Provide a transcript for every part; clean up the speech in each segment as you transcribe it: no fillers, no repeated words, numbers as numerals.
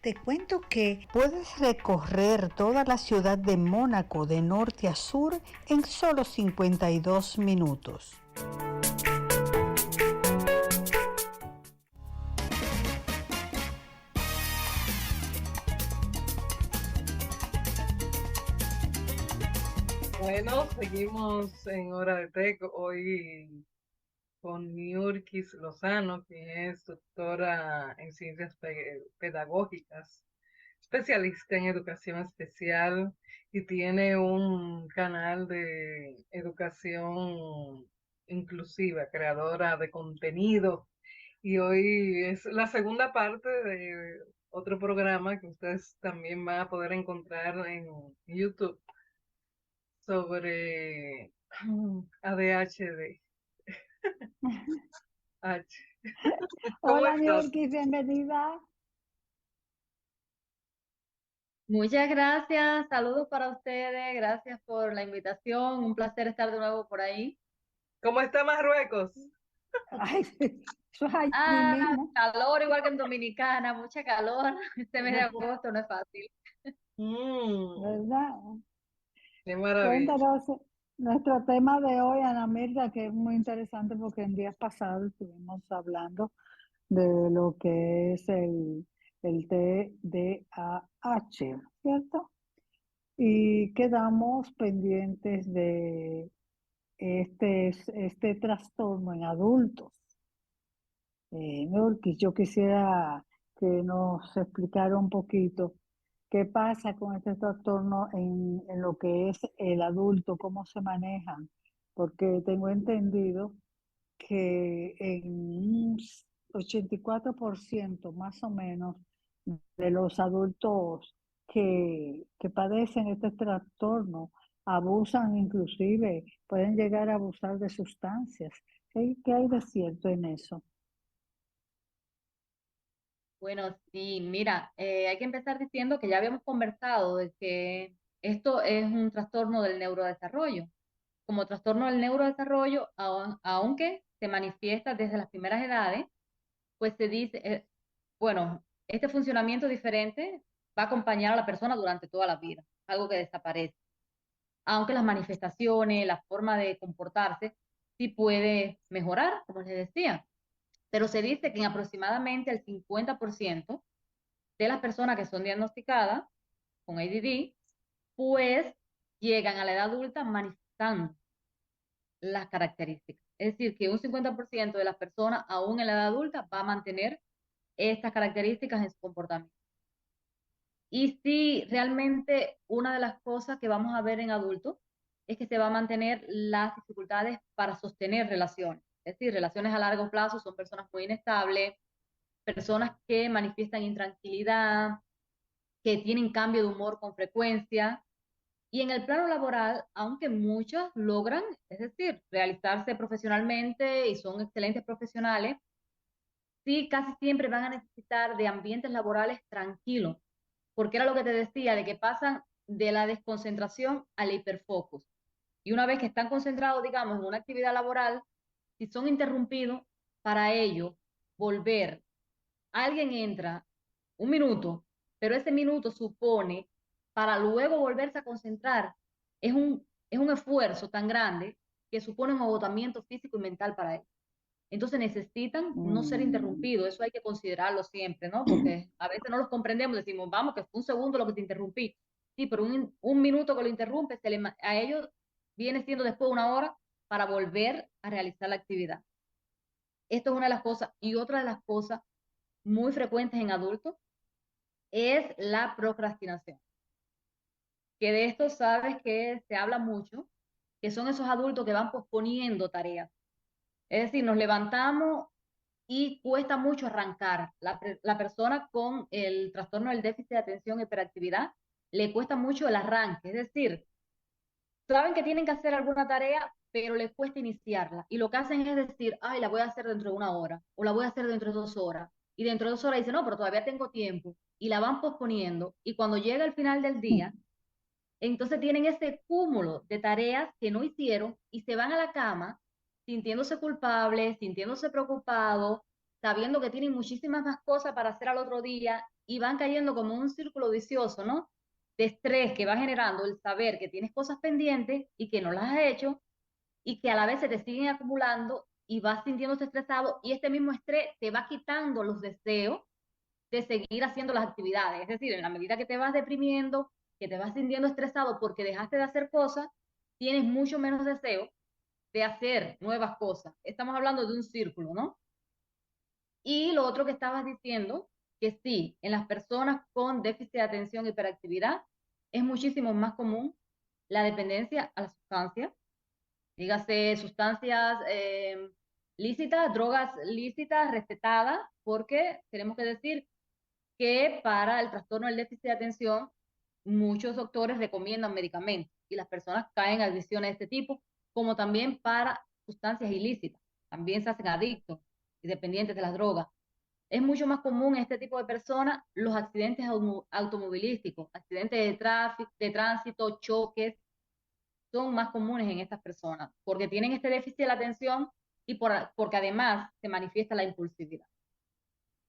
Te cuento que puedes recorrer toda la ciudad de Mónaco de norte a sur en solo 52 minutos. Bueno, seguimos en Hora de Tec hoy con Niurkis Lozano, que es doctora en ciencias pedagógicas, especialista en educación especial y tiene un canal de educación inclusiva, creadora de contenido. Y hoy es la segunda parte de otro programa que ustedes también van a poder encontrar en YouTube sobre ADHD. H. ¿Cómo Hola, estás? Niurki, bienvenida. Muchas gracias, saludos para ustedes, gracias por la invitación, un placer estar de nuevo por ahí. ¿Cómo está Marruecos? Ay, eso es allí Ah, mismo, calor igual que en Dominicana, mucha calor, este mes de agosto no es fácil. Mm, ¿verdad? qué maravilla. Cuéntanos nuestro tema de hoy, Ana Mirta, que es muy interesante porque en días pasados estuvimos hablando de lo que es el TDAH, ¿cierto? Y quedamos pendientes de este trastorno en adultos. Nurki, yo quisiera que nos explicara un poquito qué pasa con este trastorno en lo que es el adulto, cómo se manejan, porque tengo entendido que en un 84% más o menos de los adultos que padecen este trastorno abusan, inclusive pueden llegar a abusar de sustancias. ¿Qué hay de cierto en eso? Bueno, sí, mira, hay que empezar diciendo que ya habíamos conversado de que esto es un trastorno del neurodesarrollo. Como trastorno del neurodesarrollo, aunque se manifiesta desde las primeras edades, pues se dice, bueno, este funcionamiento diferente va a acompañar a la persona durante toda la vida, algo que desaparece. Aunque las manifestaciones, la forma de comportarse, sí puede mejorar, como les decía. Pero se dice que en aproximadamente el 50% de las personas que son diagnosticadas con ADD, pues llegan a la edad adulta manifestando las características. Es decir, que un 50% de las personas, aún en la edad adulta, va a mantener estas características en su comportamiento. Y sí, realmente una de las cosas que vamos a ver en adultos es que se va a mantener las dificultades para sostener relaciones. Es decir, relaciones a largo plazo son personas muy inestables, personas que manifiestan intranquilidad, que tienen cambio de humor con frecuencia. Y en el plano laboral, aunque muchos logran, es decir, realizarse profesionalmente y son excelentes profesionales, sí, casi siempre van a necesitar de ambientes laborales tranquilos, porque era lo que te decía, de que pasan de la desconcentración al hiperfocus. Y una vez que están concentrados, digamos, en una actividad laboral, si son interrumpidos, para ello, volver, alguien entra un minuto, pero ese minuto supone, para luego volverse a concentrar, es un esfuerzo tan grande que supone un agotamiento físico y mental para ellos. Entonces necesitan no ser Mm. interrumpidos, eso hay que considerarlo siempre, ¿no? Porque a veces no los comprendemos, decimos, vamos, que fue un segundo lo que te interrumpí. Sí, pero un minuto que lo interrumpe, a ellos viene siendo después una hora para volver a realizar la actividad. Esto es una de las cosas. Y otra de las cosas muy frecuentes en adultos es la procrastinación. Que de esto sabes que se habla mucho, que son esos adultos que van posponiendo tareas. Es decir, nos levantamos y cuesta mucho arrancar. La persona con el trastorno del déficit de atención y hiperactividad le cuesta mucho el arranque. Es decir, saben que tienen que hacer alguna tarea, pero les cuesta iniciarla. Y lo que hacen es decir, ay, la voy a hacer dentro de una hora o la voy a hacer dentro de 2 horas. Y dentro de 2 horas dicen, no, pero todavía tengo tiempo. Y la van posponiendo. Y cuando llega el final del día, entonces tienen ese cúmulo de tareas que no hicieron y se van a la cama sintiéndose culpables, sintiéndose preocupados, sabiendo que tienen muchísimas más cosas para hacer al otro día y van cayendo como un círculo vicioso, ¿no? De estrés que va generando el saber que tienes cosas pendientes y que no las has hecho y que a la vez se te siguen acumulando y vas sintiéndote estresado y este mismo estrés te va quitando los deseos de seguir haciendo las actividades. Es decir, en la medida que te vas deprimiendo, que te vas sintiendo estresado porque dejaste de hacer cosas, tienes mucho menos deseo de hacer nuevas cosas. Estamos hablando de un círculo, ¿no? Y lo otro que estabas diciendo, que sí, en las personas con déficit de atención e hiperactividad es muchísimo más común la dependencia a las sustancias, dígase sustancias lícitas, drogas lícitas, recetadas, porque tenemos que decir que para el trastorno del déficit de atención muchos doctores recomiendan medicamentos y las personas caen en adicciones de este tipo, como también para sustancias ilícitas, también se hacen adictos y dependientes de las drogas. Es mucho más común en este tipo de personas los accidentes automovilísticos, accidentes de tráfico, de tránsito, choques, son más comunes en estas personas, porque tienen este déficit de la atención y porque además se manifiesta la impulsividad.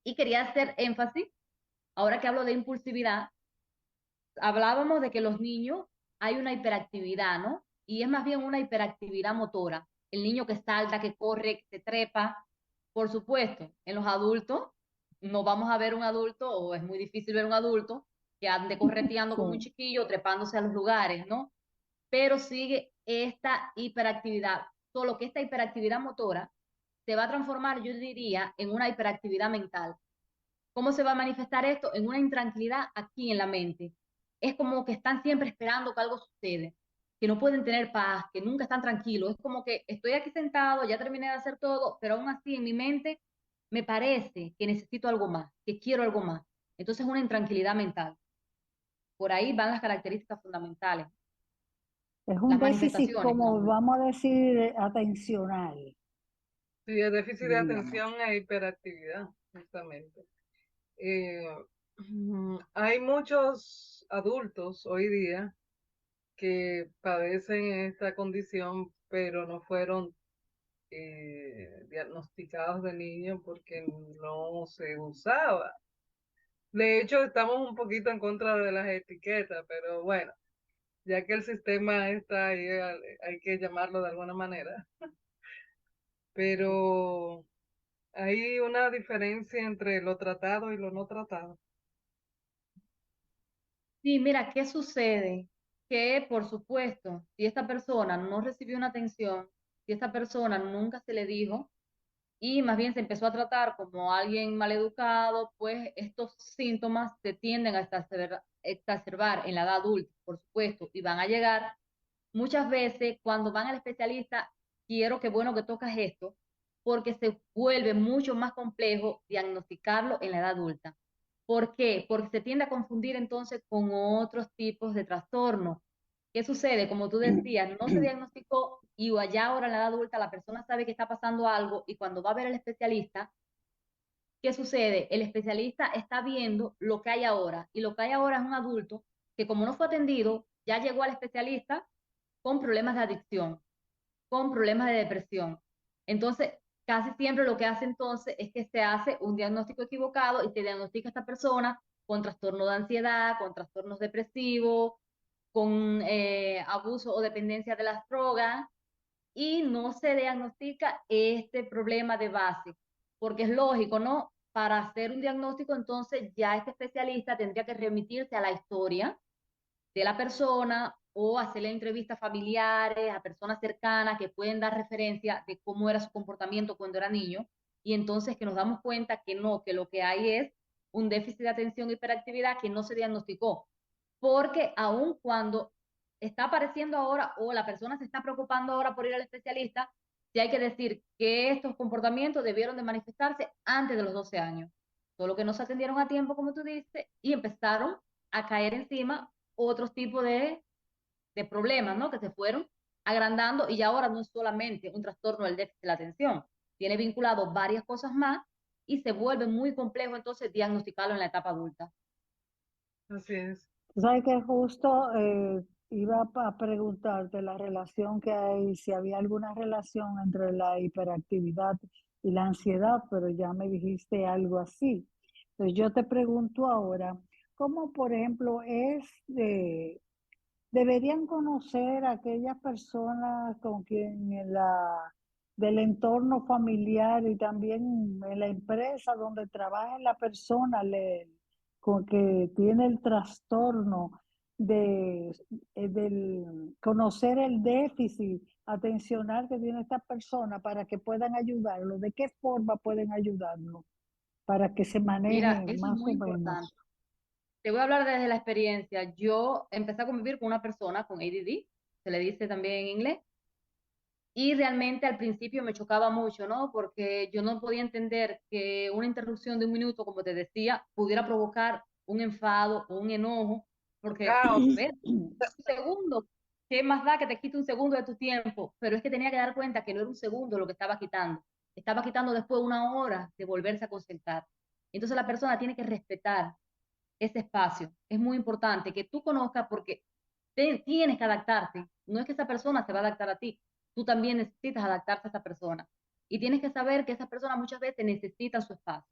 Y quería hacer énfasis, ahora que hablo de impulsividad, hablábamos de que los niños hay una hiperactividad, ¿no? Y es más bien una hiperactividad motora. El niño que salta, que corre, que se trepa. Por supuesto, en los adultos no vamos a ver un adulto, o es muy difícil ver un adulto que ande correteando como un Sí. chiquillo, trepándose a los lugares, ¿no? Pero sigue esta hiperactividad, solo que esta hiperactividad motora se va a transformar, yo diría, en una hiperactividad mental. ¿Cómo se va a manifestar esto? En una intranquilidad aquí en la mente. Es como que están siempre esperando que algo sucede, que no pueden tener paz, que nunca están tranquilos. Es como que estoy aquí sentado, ya terminé de hacer todo, pero aún así en mi mente me parece que necesito algo más, que quiero algo más. Entonces es una intranquilidad mental. Por ahí van las características fundamentales, Es un las déficit, manifestaciones en como adultos. vamos a decir, atencional, Sí, el déficit de diríamos. atención e hiperactividad, justamente. Eh, hay muchos adultos hoy día que padecen esta condición, pero no fueron diagnosticados de niños porque no se usaba. De hecho, estamos un poquito en contra de las etiquetas, pero bueno, ya que el sistema está ahí, hay que llamarlo de alguna manera. Pero hay una diferencia entre lo tratado y lo no tratado. Sí, mira, ¿qué sucede? Que, por supuesto, si esta persona no recibió una atención, si esta persona nunca se le dijo y más bien se empezó a tratar como alguien maleducado, pues estos síntomas se tienden a exacerbar en la edad adulta, por supuesto, y van a llegar muchas veces cuando van al especialista. Quiero que bueno que tocas esto, porque se vuelve mucho más complejo diagnosticarlo en la edad adulta. ¿Por qué? Porque se tiende a confundir entonces con otros tipos de trastornos. ¿Qué sucede? Como tú decías, no se diagnosticó y allá ahora en la edad adulta la persona sabe que está pasando algo y cuando va a ver al especialista, ¿qué sucede? El especialista está viendo lo que hay ahora y lo que hay ahora es un adulto que como no fue atendido, ya llegó al especialista con problemas de adicción, con problemas de depresión. Entonces, casi siempre lo que hace entonces es que se hace un diagnóstico equivocado y se diagnostica a esta persona con trastorno de ansiedad, con trastornos depresivos, con abuso o dependencia de las drogas y no se diagnostica este problema de base, porque es lógico, ¿no? Para hacer un diagnóstico, entonces ya este especialista tendría que remitirse a la historia de la persona o hacerle entrevistas familiares a personas cercanas que pueden dar referencia de cómo era su comportamiento cuando era niño y entonces que nos damos cuenta que no, que lo que hay es un déficit de atención e hiperactividad que no se diagnosticó, porque aun cuando está apareciendo ahora o la persona se está preocupando ahora por ir al especialista, sí hay que decir que estos comportamientos debieron de manifestarse antes de los 12 años, solo que no se atendieron a tiempo, como tú dices, y empezaron a caer encima otros tipos de problemas, ¿no? Que se fueron agrandando y ya ahora no es solamente un trastorno del déficit de la atención, tiene vinculado varias cosas más y se vuelve muy complejo entonces diagnosticarlo en la etapa adulta. Así es. Tú sabes que justo iba a preguntarte la relación que hay, si había alguna relación entre la hiperactividad y la ansiedad, pero ya me dijiste algo así. Entonces yo te pregunto ahora, ¿cómo por ejemplo deberían conocer a aquellas personas con quien del entorno familiar y también en la empresa donde trabaja la persona con que tiene el trastorno del conocer el déficit atencional que tiene esta persona para que puedan ayudarlo? ¿De qué forma pueden ayudarlo para que se Mira, maneje eso es más muy o importante. menos? Te voy a hablar desde la experiencia. Yo empecé a convivir con una persona con ADD, se le dice también en inglés, y realmente al principio me chocaba mucho, ¿no? Porque yo no podía entender que una interrupción de un minuto, como te decía, pudiera provocar un enfado o un enojo, porque, Caos. ¿ves? Un segundo, ¿qué más da que te quite un segundo de tu tiempo? Pero es que tenía que dar cuenta que no era un segundo lo que estaba quitando después una hora de volverse a concentrar. Entonces la persona tiene que respetar ese espacio. Es muy importante que tú conozcas porque tienes que adaptarte. No es que esa persona se va a adaptar a ti, tú también necesitas adaptarte a esa persona. Y tienes que saber que esa persona muchas veces necesita su espacio.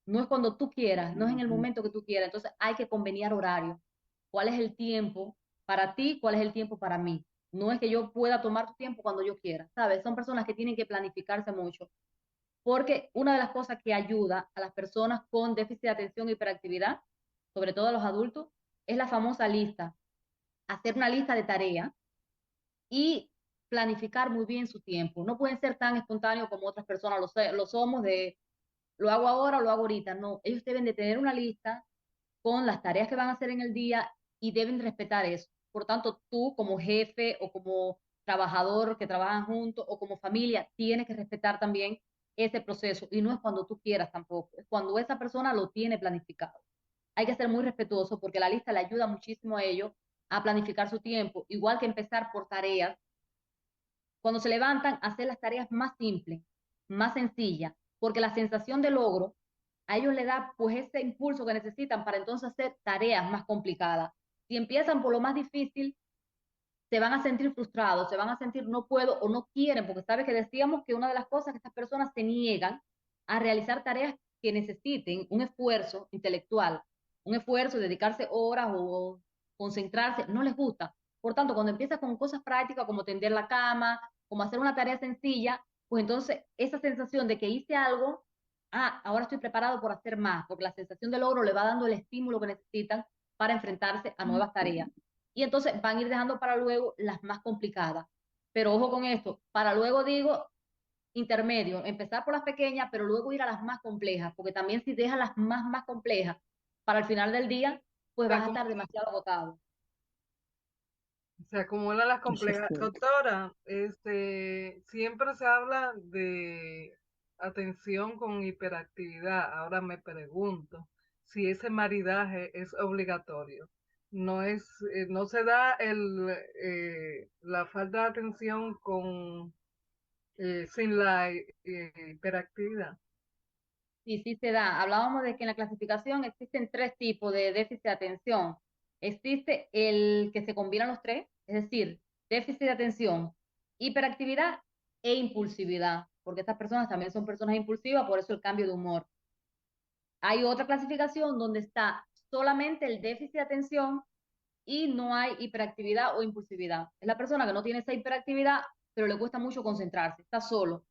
No es cuando tú quieras, no es en el Ujú. momento que tú quieras. Entonces hay que conveniar horario. ¿Cuál es el tiempo para ti? ¿Cuál es el tiempo para mí? No es que yo pueda tomar tu tiempo cuando yo quiera, ¿sabes? Son personas que tienen que planificarse mucho. Porque una de las cosas que ayuda a las personas con déficit de atención e hiperactividad, sobre todo a los adultos, es la famosa lista. Hacer una lista de tareas y planificar muy bien su tiempo. No pueden ser tan espontáneos como otras personas lo somos de lo hago ahora o lo hago ahorita. No, ellos deben de tener una lista con las tareas que van a hacer en el día y deben respetar eso. Por tanto, tú como jefe o como trabajador que trabajan juntos o como familia, tienes que respetar también ese proceso. Y no es cuando tú quieras tampoco, es cuando esa persona lo tiene planificado. Hay que ser muy respetuoso porque la lista le ayuda muchísimo a ellos a planificar su tiempo, igual que empezar por tareas. Cuando se levantan, hacer las tareas más simples, más sencillas, porque la sensación de logro a ellos le da pues ese impulso que necesitan para entonces hacer tareas más complicadas. Si empiezan por lo más difícil, se van a sentir frustrados, se van a sentir no puedo o no quieren, porque sabes que decíamos que una de las cosas que estas personas se niegan a realizar tareas que necesiten un esfuerzo intelectual, un esfuerzo, dedicarse horas o concentrarse, no les gusta. Por tanto, cuando empiezas con cosas prácticas como tender la cama, como hacer una tarea sencilla, pues entonces esa sensación de que hice algo, ahora estoy preparado por hacer más, porque la sensación de logro le va dando el estímulo que necesitan para enfrentarse a nuevas tareas. Y entonces van a ir dejando para luego las más complicadas. Pero ojo con esto, para luego digo intermedio, empezar por las pequeñas, pero luego ir a las más complejas, porque también si dejas las más complejas para el final del día, pues Se vas a acumulan, estar demasiado agotado. se acumulan las Eso es complejas. cierto. Doctora, siempre se habla de atención con hiperactividad. Ahora me pregunto si ese maridaje es obligatorio. No se da la falta de atención sin la hiperactividad. Sí, sí se da. Hablábamos de que en la clasificación existen tres tipos de déficit de atención. Existe el que se combinan los tres, es decir, déficit de atención, hiperactividad e impulsividad, porque estas personas también son personas impulsivas, por eso el cambio de humor. Hay otra clasificación donde está solamente el déficit de atención y no hay hiperactividad o impulsividad. Es la persona que no tiene esa hiperactividad, pero le cuesta mucho concentrarse, está solo.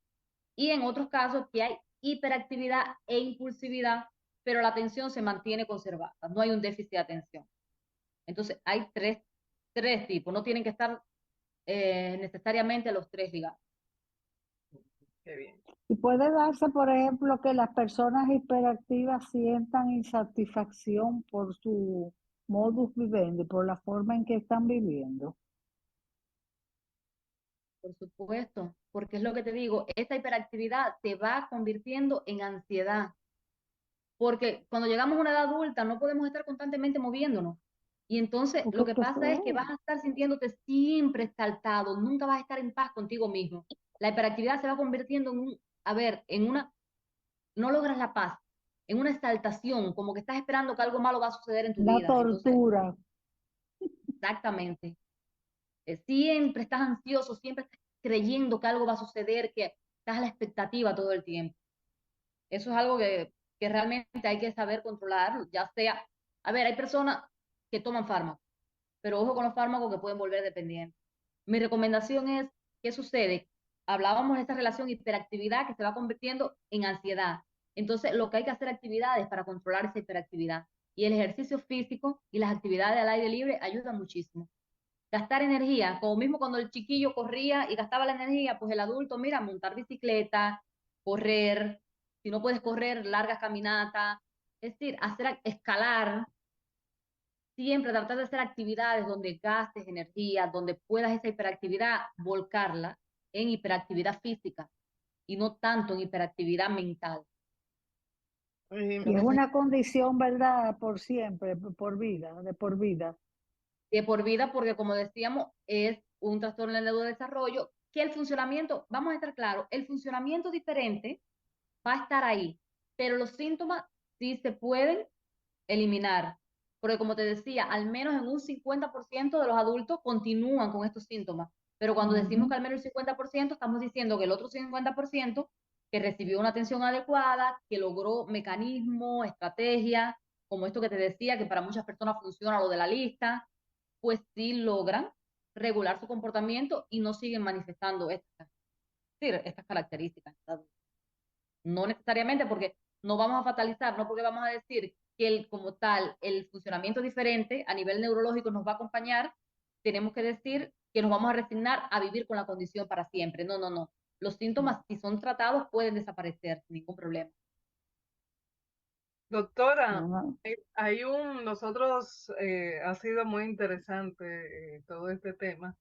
Y en otros casos que hay hiperactividad e impulsividad, pero la atención se mantiene conservada, no hay un déficit de atención. Entonces hay tres tipos, no tienen que estar necesariamente los tres ligados. Qué bien. Y puede darse, por ejemplo, que las personas hiperactivas sientan insatisfacción por su modus vivendi, por la forma en que están viviendo. Por supuesto, porque es lo que te digo, esta hiperactividad se va convirtiendo en ansiedad, porque cuando llegamos a una edad adulta no podemos estar constantemente moviéndonos. Y entonces Porque lo que pasa es que vas a estar sintiéndote siempre exaltado, nunca vas a estar en paz contigo mismo. La hiperactividad se va convirtiendo en a ver, no logras la paz, en una exaltación, como que estás esperando que algo malo va a suceder en tu una vida. Entonces, tortura. exactamente, siempre estás ansioso, siempre estás creyendo que algo va a suceder, que estás a la expectativa todo el tiempo. Eso es algo que que realmente hay que saber controlar, ya sea, a ver, hay personas que toman fármacos, pero ojo con los fármacos que pueden volver dependientes. Mi recomendación es, ¿qué sucede? Hablábamos de esta relación hiperactividad que se va convirtiendo en ansiedad. Entonces, lo que hay que hacer actividades para controlar esa hiperactividad. Y el ejercicio físico y las actividades al aire libre ayudan muchísimo. Gastar energía, como mismo cuando el chiquillo corría y gastaba la energía, pues el adulto, mira, montar bicicleta, correr, si no puedes correr, largas caminatas, es decir, escalar, siempre tratar de hacer actividades donde gastes energía, donde puedas esa hiperactividad volcarla en hiperactividad física y no tanto en hiperactividad mental. Lo Y que es estoy una condición, ¿verdad? Por siempre, por vida, de por vida. de por vida, porque como decíamos, es un trastorno del neurodesarrollo, que el funcionamiento, vamos a estar claros, el funcionamiento diferente va a estar ahí, pero los síntomas sí se pueden eliminar, porque como te decía, al menos en un 50% de los adultos continúan con estos síntomas, pero cuando decimos que Ujú. al menos el 50%, estamos diciendo que el otro 50% que recibió una atención adecuada, que logró mecanismos, estrategias, como esto que te decía, que para muchas personas funciona lo de la lista, pues sí logran regular su comportamiento y no siguen manifestando estas características. No necesariamente porque no vamos a fatalizar, no porque vamos a decir que como tal el funcionamiento diferente a nivel neurológico nos va a acompañar, tenemos que decir que nos vamos a resignar a vivir con la condición para siempre. No, no, no. Los síntomas, si son tratados, pueden desaparecer sin ningún problema. Doctora, Ah, nosotros, ha sido muy interesante todo este tema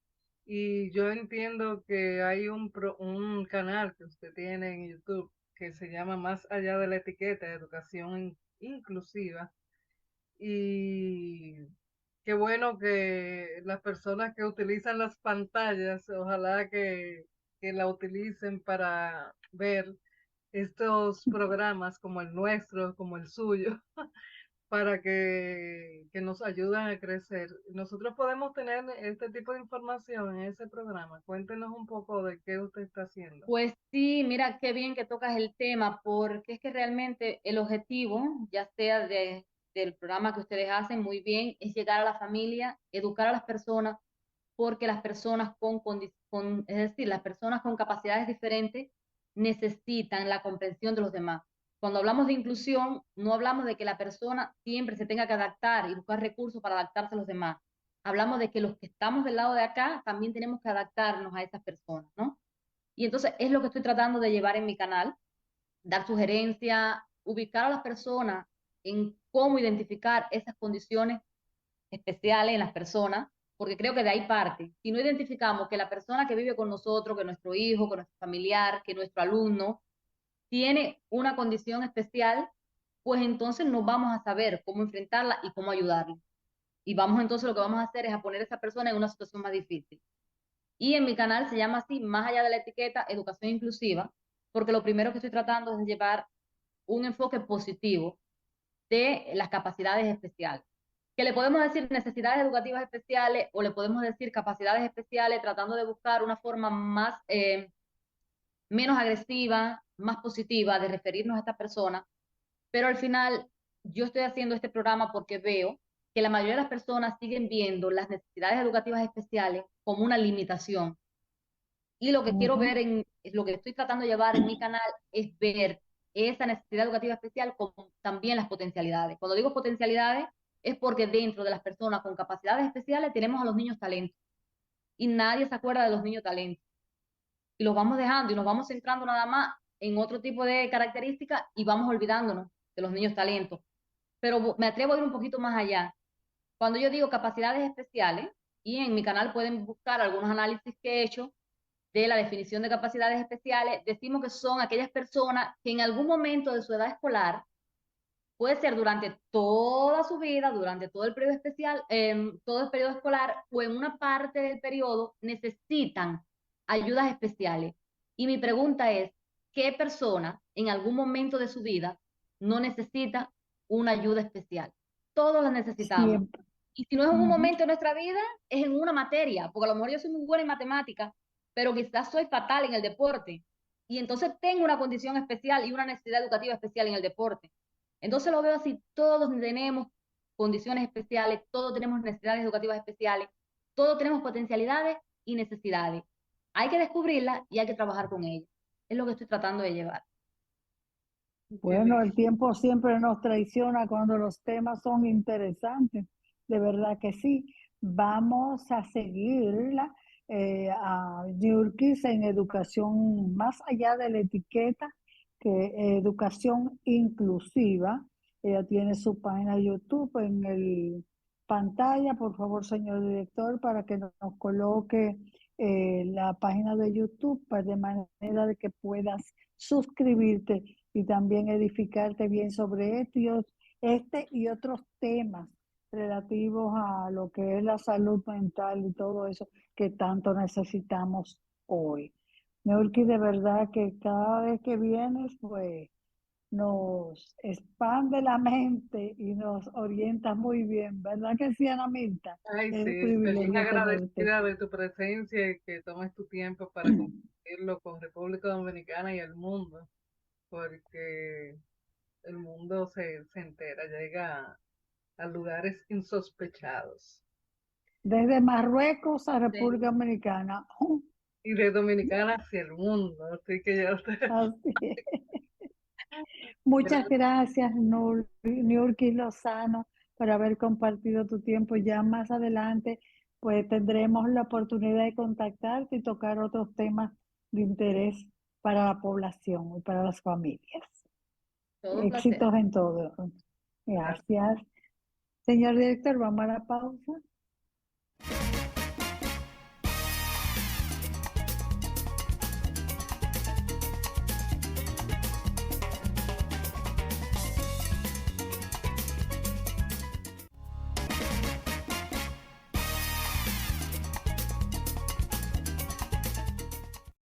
y yo entiendo que hay un canal que usted tiene en YouTube que se llama Más allá de la etiqueta, Educación Inclusiva, y qué bueno que las personas que utilizan las pantallas, ojalá que la utilicen para ver estos programas como el nuestro, como el suyo, para que nos ayuden a crecer. Nosotros podemos tener este tipo de información en ese programa. Cuéntenos un poco de qué usted está haciendo. Pues sí, mira qué bien que tocas el tema, porque es que realmente el objetivo, ya sea del programa que ustedes hacen muy bien, es llegar a la familia, educar a las personas, porque las personas es decir, las personas con capacidades diferentes necesitan la comprensión de los demás. Cuando hablamos de inclusión, no hablamos de que la persona siempre se tenga que adaptar y buscar recursos para adaptarse a los demás. Hablamos de que los que estamos del lado de acá también tenemos que adaptarnos a esas personas, ¿no? Y entonces es lo que estoy tratando de llevar en mi canal, dar sugerencias, ubicar a las personas en cómo identificar esas condiciones especiales en las personas, porque creo que de ahí parte. Si no identificamos que la persona que vive con nosotros, que nuestro hijo, que nuestro familiar, que nuestro alumno tiene una condición especial, pues entonces no vamos a saber cómo enfrentarla y cómo ayudarla. Y vamos entonces lo que vamos a hacer es a poner a esa persona en una situación más difícil. Y en mi canal se llama así, más allá de la etiqueta, educación inclusiva, porque lo primero que estoy tratando es llevar un enfoque positivo de las capacidades especiales. Que le podemos decir necesidades educativas especiales o le podemos decir capacidades especiales, tratando de buscar una forma menos agresiva, más positiva de referirnos a esta persona. Pero al final yo estoy haciendo este programa porque veo que la mayoría de las personas siguen viendo las necesidades educativas especiales como una limitación. Y lo que quiero ujú. ver lo que estoy tratando de llevar en mi canal es ver esa necesidad educativa especial como también las potencialidades. Cuando digo potencialidades es porque dentro de las personas con capacidades especiales tenemos a los niños talentos y nadie se acuerda de los niños talentos. Y los vamos dejando y nos vamos centrando nada más en otro tipo de características y vamos olvidándonos de los niños talentos. Pero me atrevo a ir un poquito más allá. Cuando yo digo capacidades especiales, y en mi canal pueden buscar algunos análisis que he hecho, de la definición de capacidades especiales, decimos que son aquellas personas que en algún momento de su edad escolar, puede ser durante toda su vida, durante todo el periodo especial, todo el periodo escolar o en una parte del periodo, necesitan ayudas especiales. Y mi pregunta es, ¿qué persona en algún momento de su vida no necesita una ayuda especial? Todos la necesitamos. Siempre. Y si no es en un Ujú. momento de nuestra vida, es en una materia, porque a lo mejor yo soy muy buena en matemáticas, pero quizás soy fatal en el deporte. Y entonces tengo una condición especial y una necesidad educativa especial en el deporte. Entonces lo veo así, todos tenemos condiciones especiales, todos tenemos necesidades educativas especiales, todos tenemos potencialidades y necesidades. Hay que descubrirlas y hay que trabajar con ellas. Es lo que estoy tratando de llevar. Qué Bueno, el lindo. tiempo siempre nos traiciona cuando los temas son interesantes, de verdad que sí. Vamos a seguirla a Yurkis en educación más allá de la etiqueta, que educación inclusiva. Ella tiene su página de YouTube en el pantalla, por favor, señor director, para que nos coloque la página de YouTube, pues, de manera de que puedas suscribirte y también edificarte bien sobre este y otros temas relativos a lo que es la salud mental y todo eso que tanto necesitamos hoy. Neurki, de verdad que cada vez que vienes, pues nos expande la mente y nos orienta muy bien, ¿verdad que sí, Ana Milta? Ay, Es un sí, feliz privilegio tenerte. agradecida de tu presencia y que tomes tu tiempo para compartirlo con República Dominicana y el mundo, porque el mundo se entera, llega a lugares insospechados. Desde Marruecos a Sí. República Dominicana. Y de Dominicana hacia el mundo, así que ya ustedes. Así es. Muchas gracias, Niurki Lozano, por haber compartido tu tiempo. Ya más adelante, pues tendremos la oportunidad de contactarte y tocar otros temas de interés para la población y para las familias. Todo un placer. Éxitos en todo. Gracias. Señor director, vamos a la pausa.